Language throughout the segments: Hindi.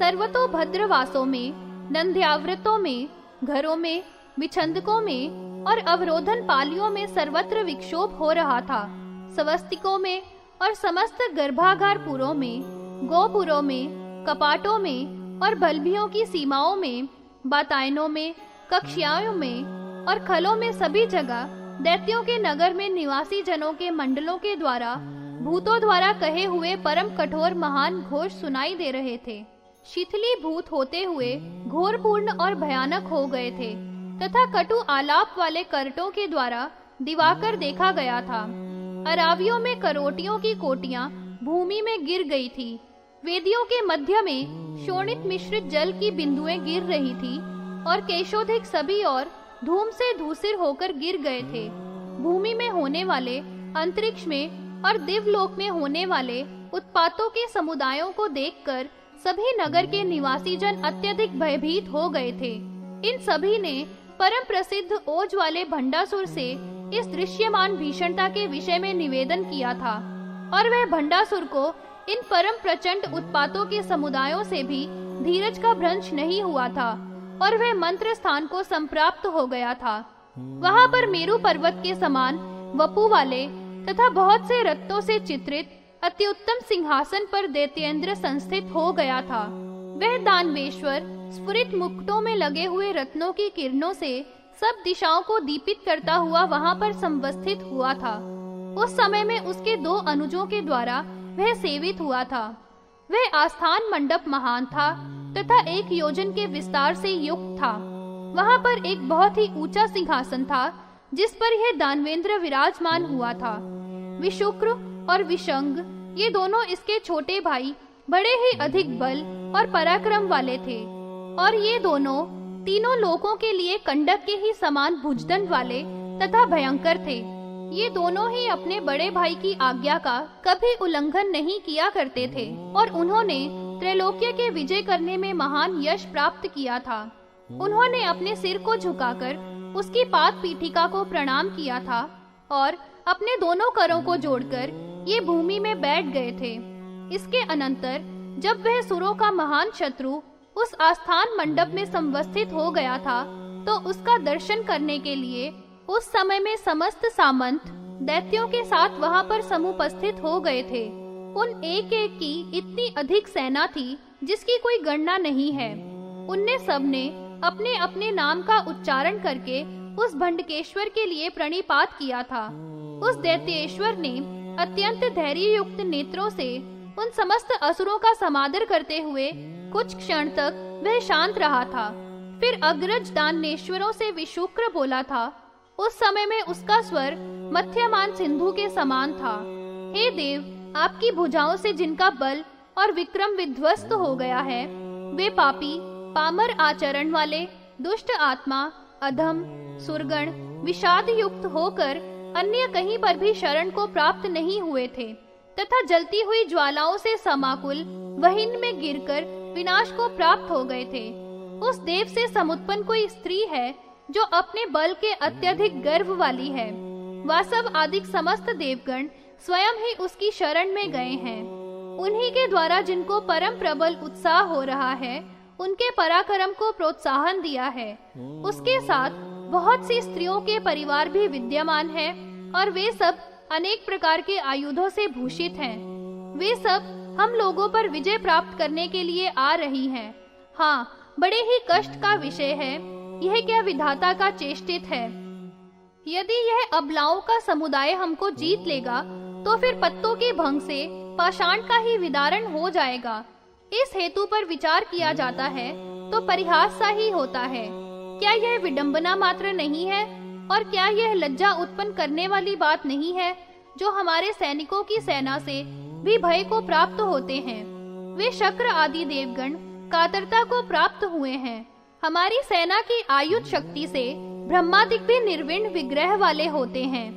सर्वतोभद्रवासों में, नंद्याव्रतों में, घरों में, विछंदकों में और अवरोधन पालियों में सर्वत्र विक्षोभ हो रहा था। स्वस्तिकों में और समस्त गर्भागारपुरों में, गोपुरों में, कपाटों में और बल्बियों की सीमाओं में, बातायनों में, कक्षाओं में और खलों में सभी जगह दैत्यों के नगर में निवासी जनों के मंडलों के द्वारा भूतों द्वारा कहे हुए परम कठोर महान घोष सुनाई दे रहे थे। शिथिलीभूत होते हुए घोरपूर्ण और भयानक हो गए थे तथा कटु आलाप वाले करटों के द्वारा दिवाकर देखा गया था। अरावियों में करोटियों की कोटियां भूमि में गिर गई थी। वेदियों के मध्य में शोणित मिश्रित जल की बिंदुएं गिर रही थी और केशोधिक सभी और धूम से धूसिर होकर गिर गए थे। भूमि में होने वाले, अंतरिक्ष में और दिवलोक में होने वाले उत्पातों के समुदायों को देखकर सभी नगर के निवासी जन अत्यधिक भयभीत हो गए थे। इन सभी ने परम प्रसिद्ध ओज वाले भंडासुर से इस दृश्यमान भीषणता के विषय में निवेदन किया था और वह भंडासुर को इन परम प्रचंड उत्पातों के समुदायों से भी धीरज का भ्रंश नहीं हुआ था और वह मंत्र स्थान को संप्राप्त हो गया था। वहां पर मेरु पर्वत के समान वपु वाले तथा बहुत से रत्नों से चित्रित अति उत्तम सिंहासन पर दैत्येंद्र संस्थित हो गया था। वह दानवेश्वर स्फुरित मुकुटों में लगे हुए रत्नों की किरणों से सब दिशाओं को दीपित करता हुआ वहां पर संवस्थित हुआ था। उस समय में उसके 2 अनुजों के द्वारा वह सेवित हुआ था। वह आस्थान मंडप महान था तथा 1 योजन के विस्तार से युक्त था। वहां पर एक बहुत ही ऊंचा सिंहासन था जिस पर यह दानवेंद्र विराजमान हुआ था। विशुक्र और विशंग ये दोनों इसके छोटे भाई बड़े ही अधिक बल और पराक्रम वाले थे और ये दोनों तीनों लोकों के लिए कंडक के ही समान भुजदंड वाले तथा भयंकर थे। ये दोनों ही अपने बड़े भाई की आज्ञा का कभी उल्लंघन नहीं किया करते थे और उन्होंने त्रैलोक्य के विजय करने में महान यश प्राप्त किया था। उन्होंने अपने सिर को झुकाकर उसकी पाद पीठिका को प्रणाम किया था और अपने दोनों करों को जोड़कर ये भूमि में बैठ गए थे। इसके अनंतर जब वह सुरों का महान शत्रु उस आस्थान मंडप में संवस्थित हो गया था तो उसका दर्शन करने के लिए उस समय में समस्त सामंत दैत्यों के साथ वहां पर समुपस्थित हो गए थे। उन एक एक की इतनी अधिक सेना थी जिसकी कोई गणना नहीं है। उनने सबने अपने अपने नाम का उच्चारण करके उस भंडकेश्वर के लिए प्रणिपात किया था। उस दैत्येश्वर ने अत्यंत धैर्य युक्त नेत्रों से उन समस्त असुरों का समादर करते हुए कुछ क्षण तक वह शांत रहा था। फिर अग्रज दानेश्वरों से विशुक्र बोला था। उस समय में उसका स्वर मध्यमान सिंधु के समान था। हे देव, आपकी भुजाओं से जिनका बल और विक्रम विध्वस्त हो गया है, वे पापी, पामर आचरण वाले, दुष्ट आत्मा, अधम, सुरगण, विषाद युक्त होकर अन्य कहीं पर भी शरण को प्राप्त नहीं हुए थे तथा जलती हुई ज्वालाओं से समाकुल वहिन में गिरकर विनाश को प्राप्त हो गए थे। उस देव से समुत्पन्न कोई स्त्री है जो अपने बल के अत्यधिक गर्व वाली है। वासव आदि समस्त देवगण स्वयं ही उसकी शरण में गए हैं। उन्हीं के द्वारा जिनको परम प्रबल उत्साह हो रहा है, उनके पराक्रम को प्रोत्साहन दिया है। उसके साथ बहुत सी स्त्रियों के परिवार भी विद्यमान है और वे सब अनेक प्रकार के आयुधों से भूषित हैं। वे सब हम लोगों पर विजय प्राप्त करने के लिए आ रही हैं। हाँ, बड़े ही कष्ट का विषय है। यह क्या विधाता का चेष्टित है। यदि यह अबलाओं का समुदाय हमको जीत लेगा तो फिर पत्तों के भंग से पाषाण का ही विदारण हो जाएगा। इस हेतु पर विचार किया जाता है तो परिहास सा ही होता है। क्या यह विडंबना मात्र नहीं है और क्या यह लज्जा उत्पन्न करने वाली बात नहीं है जो हमारे सैनिकों की सेना से भी भय को प्राप्त होते हैं। वे शक्र आदि देवगण कातरता को प्राप्त हुए हैं। हमारी सेना की आयुध शक्ति से ब्रह्मादिक भी निर्विण्ण विग्रह वाले होते हैं।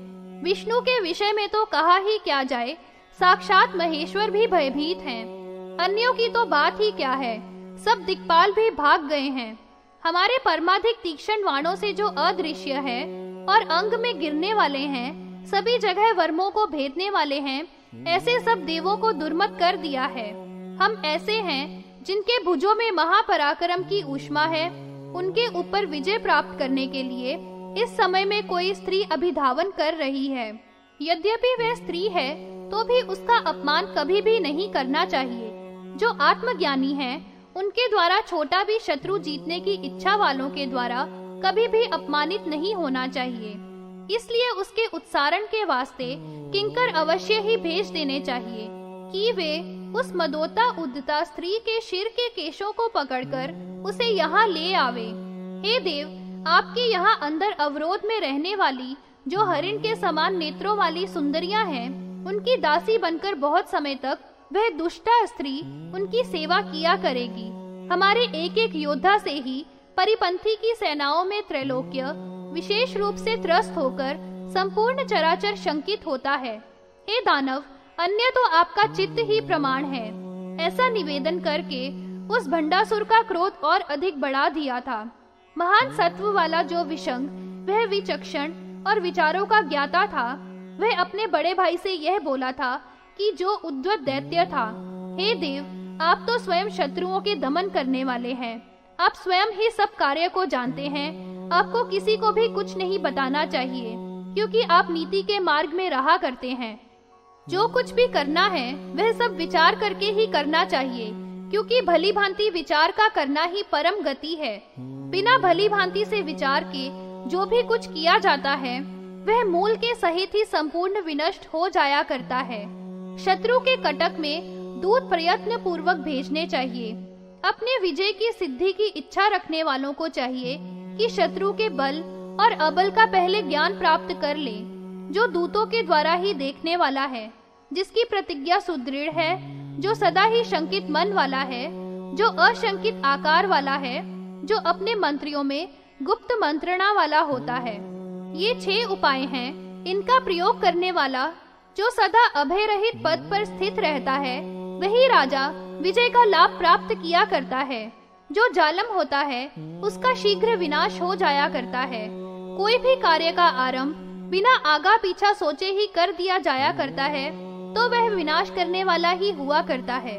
विष्णु के विषय में तो कहा ही क्या जाए, साक्षात महेश्वर भी भयभीत हैं। अन्यों की तो बात ही क्या है, सब दिक्पाल भी भाग गए हैं। हमारे परमाधिक तीक्ष्ण बाणों से जो अदृश्य है और अंग में गिरने वाले हैं, सभी जगह वर्मों को भेदने वाले हैं, ऐसे सब देवों को दुर्मत कर दिया है। हम ऐसे हैं जिनके भुजों में महापराक्रम की ऊष्मा है, उनके ऊपर विजय प्राप्त करने के लिए इस समय में कोई स्त्री अभिधावन कर रही है। यद्यपि वह स्त्री है तो भी उसका अपमान कभी भी नहीं करना चाहिए। जो आत्मज्ञानी हैं, उनके द्वारा छोटा भी शत्रु जीतने की इच्छा वालों के द्वारा कभी भी अपमानित नहीं होना चाहिए। इसलिए उसके उत्सारण के वास्ते किंकर अवश्य ही भेज देने चाहिए कि वे उस मदोता उद्दता स्त्री के शिर के केशों को पकड़कर उसे यहाँ ले आवे। हे देव, आपके यहाँ अंदर अवरोध में रहने वाली जो हरिण के समान नेत्रों वाली सुंदरियां हैं, उनकी दासी बनकर बहुत समय तक वह दुष्टा स्त्री उनकी सेवा किया करेगी। हमारे एक एक योद्धा से ही परिपंथी की सेनाओं में त्रैलोक्य विशेष रूप से त्रस्त होकर संपूर्ण चराचर शंकित होता है। हे दानव, अन्य तो आपका चित्त ही प्रमाण है। ऐसा निवेदन करके उस भंडासुर का क्रोध और अधिक बढ़ा दिया था। महान सत्व वाला जो विशंग, वह विचक्षण और विचारों का ज्ञाता था, वह अपने बड़े भाई से यह बोला था कि जो उद्वत दैत्य था, हे देव, आप तो स्वयं शत्रुओं के दमन करने वाले हैं। आप स्वयं ही सब कार्य को जानते हैं। आपको किसी को भी कुछ नहीं बताना चाहिए, क्योंकि आप नीति के मार्ग में रहा करते हैं। जो कुछ भी करना है वह सब विचार करके ही करना चाहिए, क्योंकि भली भांति विचार का करना ही परम गति है। बिना भली भांति से विचार के जो भी कुछ किया जाता है वह मूल के सहित ही संपूर्ण विनष्ट हो जाया करता है। शत्रु के कटक में दूत प्रयत्न पूर्वक भेजने चाहिए। अपने विजय की सिद्धि की इच्छा रखने वालों को चाहिए कि शत्रु के बल और अबल का पहले ज्ञान प्राप्त कर ले। जो दूतों के द्वारा ही देखने वाला है, जिसकी प्रतिज्ञा सुदृढ़ है, जो सदा ही शंकित मन वाला है, जो अशंकित आकार वाला है, जो अपने मंत्रियों में गुप्त मंत्रणा वाला होता है। ये 6 उपाय हैं। इनका प्रयोग करने वाला जो सदा अभय रहित पद पर स्थित रहता है, वही राजा विजय का लाभ प्राप्त किया करता है। जो जालम होता है उसका शीघ्र विनाश हो जाया करता है। कोई भी कार्य का आरंभ बिना आगा पीछा सोचे ही कर दिया जाया करता है तो वह विनाश करने वाला ही हुआ करता है।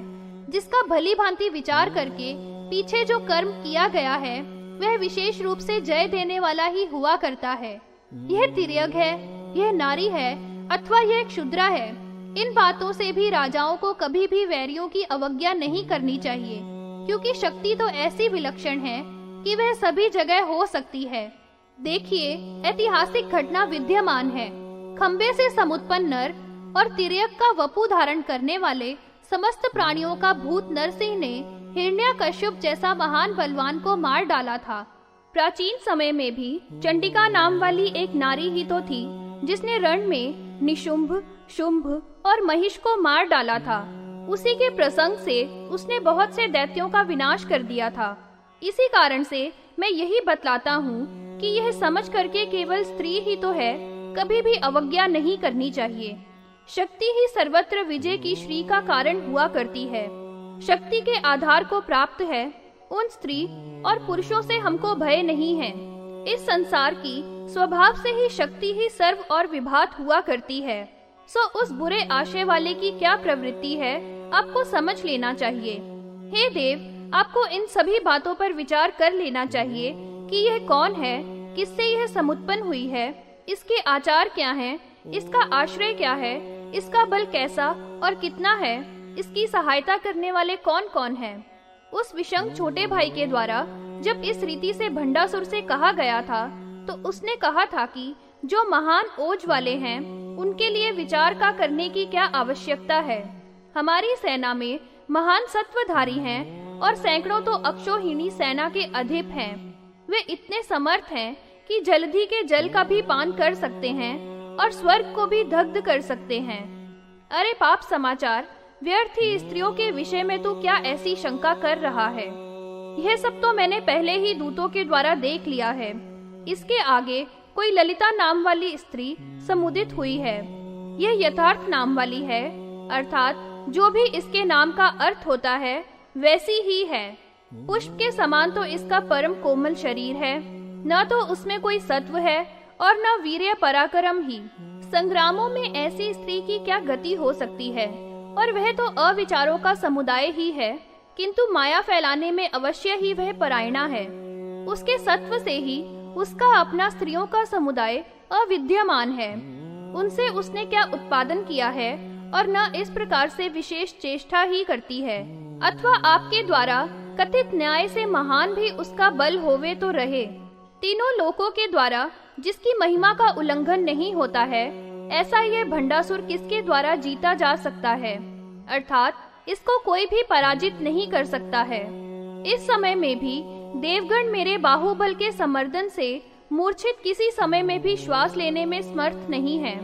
जिसका भली भांति विचार करके पीछे जो कर्म किया गया है वह विशेष रूप से जय देने वाला ही हुआ करता है। यह तिर्यक है, यह नारी है अथवा यह क्षुद्रा है, इन बातों से भी राजाओं को कभी भी वैरियों की अवज्ञा नहीं करनी चाहिए, क्योंकि शक्ति तो ऐसी विलक्षण है कि वह सभी जगह हो सकती है। देखिए, ऐतिहासिक घटना विद्यमान है। खंबे से समुत्पन्न नर और तिर्यक का वपु धारण करने वाले समस्त प्राणियों का भूत नरसिंह ने हिरण्यकश्यप जैसा महान बलवान को मार डाला था। प्राचीन समय में भी चंडिका नाम वाली एक नारी ही तो थी जिसने रण में निशुंभ, शुंभ और महिष को मार डाला था। उसी के प्रसंग से उसने बहुत से दैत्यों का विनाश कर दिया था। इसी कारण से मैं यही बतलाता हूँ कि यह समझ करके केवल स्त्री ही तो है, कभी भी अवज्ञा नहीं करनी चाहिए। शक्ति ही सर्वत्र विजय की श्री का कारण हुआ करती है। शक्ति के आधार को प्राप्त है उन स्त्री और पुरुषों से हमको भय नहीं है। इस संसार की स्वभाव से ही शक्ति ही सर्व और विभात हुआ करती है। सो उस बुरे आशय वाले की क्या प्रवृत्ति है आपको समझ लेना चाहिए। हे देव, आपको इन सभी बातों पर विचार कर लेना चाहिए कि यह कौन है, किससे यह समुत्पन्न हुई है, इसके आचार क्या हैं, इसका आश्रय क्या है, इसका बल कैसा और कितना है, इसकी सहायता करने वाले कौन कौन हैं। उस विशंग छोटे भाई के द्वारा जब इस रीति से भंडासुर से कहा गया था तो उसने कहा था कि जो महान ओज वाले हैं उनके लिए विचार का करने की क्या आवश्यकता है। हमारी सेना में महान सत्वधारी हैं और सैकड़ों तो अक्षौहिणी सेना के अधिप हैं। वे इतने समर्थ हैं कि जलधि के जल का भी पान कर सकते हैं और स्वर्ग को भी दग्ध कर सकते हैं। अरे पाप समाचार, व्यर्थ ही स्त्रियों के विषय में तो क्या ऐसी शंका कर रहा है। यह सब तो मैंने पहले ही दूतों के द्वारा देख लिया है। इसके आगे कोई ललिता नाम वाली स्त्री समुदित हुई है। यह यथार्थ नाम वाली है, अर्थात जो भी इसके नाम का अर्थ होता है वैसी ही है। पुष्प के समान तो इसका परम कोमल शरीर है, न तो उसमें कोई सत्व है और न वीर्य पराक्रम ही। संग्रामों में ऐसी स्त्री की क्या गति हो सकती है, और वह तो अविचारों का समुदाय ही है। किंतु माया फैलाने में अवश्य ही वह परायणा है। उसके सत्व से ही उसका अपना स्त्रियों का समुदाय अविद्यमान है। उनसे उसने क्या उत्पादन किया है और न इस प्रकार से विशेष चेष्टा ही करती है। अथवा आपके द्वारा कथित न्याय से महान भी उसका बल होवे तो रहे। तीनों लोकों के द्वारा जिसकी महिमा का उल्लंघन नहीं होता है, ऐसा यह भंडासुर किसके द्वारा जीता जा सकता है, अर्थात इसको कोई भी पराजित नहीं कर सकता है। इस समय में भी देवगण मेरे बाहुबल के समर्दन से मूर्छित किसी समय में भी श्वास लेने में समर्थ नहीं है।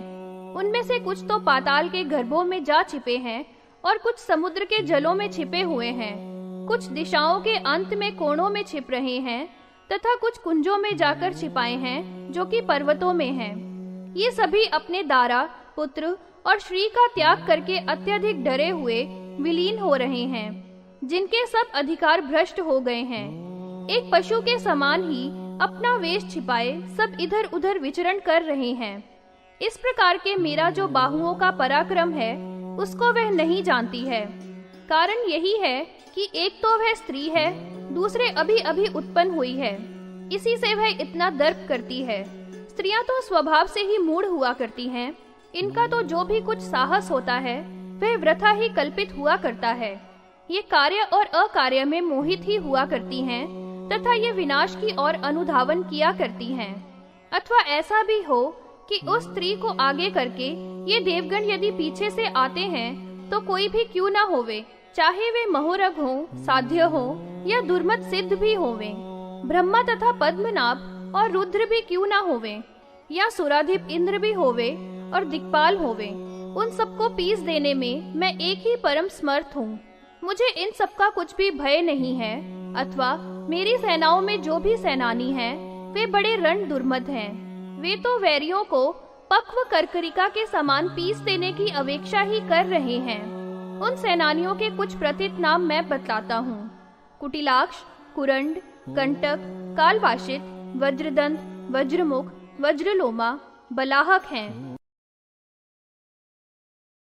उनमें से कुछ तो पाताल के गर्भों में जा छिपे हैं और कुछ समुद्र के जलों में छिपे हुए हैं, कुछ दिशाओं के अंत में कोणों में छिप रहे हैं तथा कुछ कुंजों में जाकर छिपाए हैं जो कि पर्वतों में हैं। ये सभी अपने दारा, पुत्र और श्री का त्याग करके अत्यधिक डरे हुए विलीन हो रहे हैं, जिनके सब अधिकार भ्रष्ट हो गए हैं। एक पशु के समान ही अपना वेश छिपाए सब इधर उधर विचरण कर रहे हैं। इस प्रकार के मेरा जो बाहुओं का पराक्रम है उसको वह नहीं जानती है। कारण यही है कि एक तो वह स्त्री है, दूसरे अभी अभी उत्पन्न हुई है, इसी से वह इतना दर्प करती है। स्त्रियां तो स्वभाव से ही मूढ़ हुआ करती हैं। इनका तो जो भी कुछ साहस होता है वह वृथा ही कल्पित हुआ करता है। ये कार्य और अकार्य में मोहित ही हुआ करती हैं तथा ये विनाश की ओर अनुधावन किया करती हैं। अथवा ऐसा भी हो कि उस स्त्री को आगे करके ये देवगण यदि पीछे से आते हैं तो कोई भी क्यों न होवे, चाहे वे महोरग हो, साध्य हो या दुर्मत सिद्ध भी होवे, ब्रह्मा तथा पद्मनाभ और रुद्र भी क्यों न होवे, या सुराधिप इंद्र भी होवे और दिक्पाल होवे, उन सबको पीस देने में मैं एक ही परम समर्थ हूँ। मुझे इन सब का कुछ भी भय नहीं है। अथवा मेरी सेनाओं में जो भी सेनानी हैं, वे बड़े रण दुर्मद हैं। वे तो वैरियों को पक्व करकरिका के समान पीस देने की अपेक्षा ही कर रहे हैं। उन सेनानियों के कुछ प्रथित नाम मैं बतलाता हूँ। कुटिलाक्ष, कुरंड, कंटक, कालवाशित, वज्रदंत, वज्रमुख, वज्रलोमा, बलाहक हैं।